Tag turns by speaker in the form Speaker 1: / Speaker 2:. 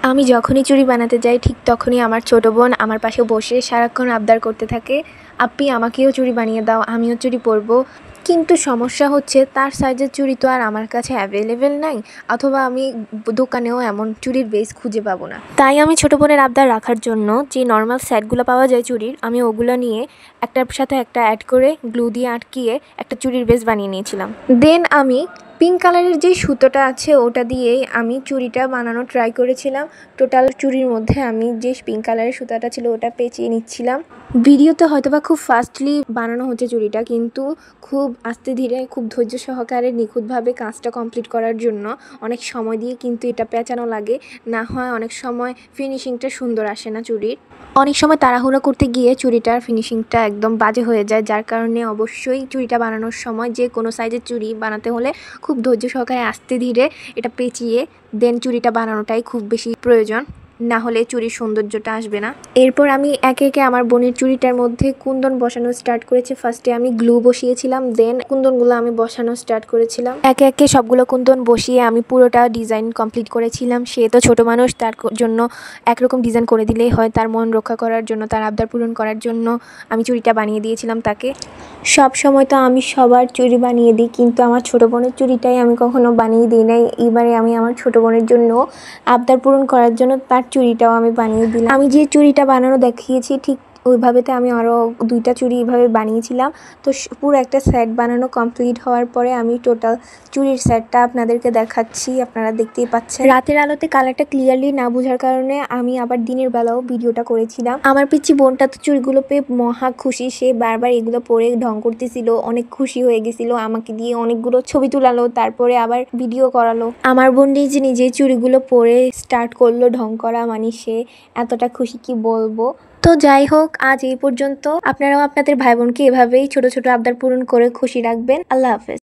Speaker 1: আমি যখনই চুড়ি বানাতে যাই ঠিক তখনই আমার ছোট বোন আমার পাশে বসে সারাক্ষণ আবদার করতে থাকে, আপ্পি আমাকেও চুড়ি বানিয়ে দাও, আমিও চুড়ি পরবো। কিন্তু সমস্যা হচ্ছে তার সাইজের চুড়ি তো আর আমার কাছে অ্যাভেলেবেল নাই, অথবা আমি দোকানেও এমন চুড়ির বেস খুঁজে পাবো না। তাই আমি ছোটো বোনের আবদার রাখার জন্য যে নর্মাল সেটগুলো পাওয়া যায় চুড়ির, আমি ওগুলো নিয়ে একটার সাথে একটা অ্যাড করে গ্লু দিয়ে আটকিয়ে একটা চুড়ির বেস বানিয়ে নিয়েছিলাম। দেন আমি পিঙ্ক কালারের যে সুতোটা আছে ওটা দিয়েই আমি চুড়িটা বানানো ট্রাই করেছিলাম। টোটাল চুড়ির মধ্যে আমি যে পিঙ্ক কালারের সুতাটা ছিল ওটা পেঁচিয়ে নিচ্ছিলাম। ভিডিওতে হয়তোবা খুব ফাস্টলি বানানো হচ্ছে চুড়িটা, কিন্তু খুব আস্তে ধীরে খুব ধৈর্য সহকারে নিখুঁতভাবে কাজটা কমপ্লিট করার জন্য অনেক সময় দিয়ে কিন্তু এটা পেঁচানো লাগে, না হয় অনেক সময় ফিনিশিংটা সুন্দর আসে না চুড়ির। অনেক সময় তাড়াহুড়ো করতে গিয়ে চুড়িটার ফিনিশিংটা একদম বাজে হয়ে যায়, যার কারণে অবশ্যই চুড়িটা বানানোর সময় যে কোনো সাইজের চুড়ি বানাতে হলে খুব ধৈর্য সহকারে আস্তে ধীরে এটা পেঁচিয়ে দেন চুড়িটা বানানোটাই খুব বেশি প্রয়োজন, না হলে চুড়ির সৌন্দর্যটা আসবে না। এরপর আমি একে একে আমার বোনের চুড়িটার মধ্যে কুন্দন বসানো স্টার্ট করেছি। ফার্স্টে আমি গ্লু বসিয়েছিলাম, দেন কুন্দনগুলো আমি বসানো স্টার্ট করেছিলাম। একে একে সবগুলো কুন্দন বসিয়ে আমি পুরোটা ডিজাইন কমপ্লিট করেছিলাম। সে তো ছোট মানুষ, তার জন্য একরকম ডিজাইন করে দিলেই হয়, তার মন রক্ষা করার জন্য, তার আবদার পূরণ করার জন্য আমি চুড়িটা বানিয়ে দিয়েছিলাম তাকে। সব সময় তো আমি সবার চুড়ি বানিয়ে দিই, কিন্তু আমার ছোটো বোনের চুড়িটাই আমি কখনো বানিয়ে দিই নাই। এবারে আমি আমার ছোটো বোনের জন্য আবদার পূরণ করার জন্য তার চুড়িটাও আমি বানিয়ে দিলাম। আমি যে চুড়িটা বানানো দেখিয়েছি ঠিক ওইভাবেতে আমি আরও দুইটা চুড়ি এইভাবে বানিয়েছিলাম। তো পুরো একটা সেট বানানো কমপ্লিট হওয়ার পরে আমি টোটাল চুড়ির সেটটা আপনাদেরকে দেখাচ্ছি, আপনারা দেখতেই পাচ্ছেন। রাতের আলোতে কালারটা ক্লিয়ারলি না বোঝার কারণে আমি আবার দিনের বেলাও ভিডিওটা করেছিলাম। আমার পিচ্ছি বোনটা তো চুড়িগুলো পেয়ে মহা খুশি, সে বারবার এগুলো পরে ঢং করতেছিল, অনেক খুশি হয়ে গেছিল, আমাকে দিয়ে অনেকগুলো ছবি তুলালো, তারপরে আবার ভিডিও করালো। আমার বোন যে নিজে চুড়িগুলো পরে স্টার্ট করলো ঢং করা, মানে সে এতটা খুশি কি বলবো। তো যাই হোক, আজ এই পর্যন্ত। আপনারাও আপনাদের ভাই বোনকে এভাবেই ছোট ছোট আবদার পূরণ করে খুশি রাখবেন। আল্লাহ হাফেজ।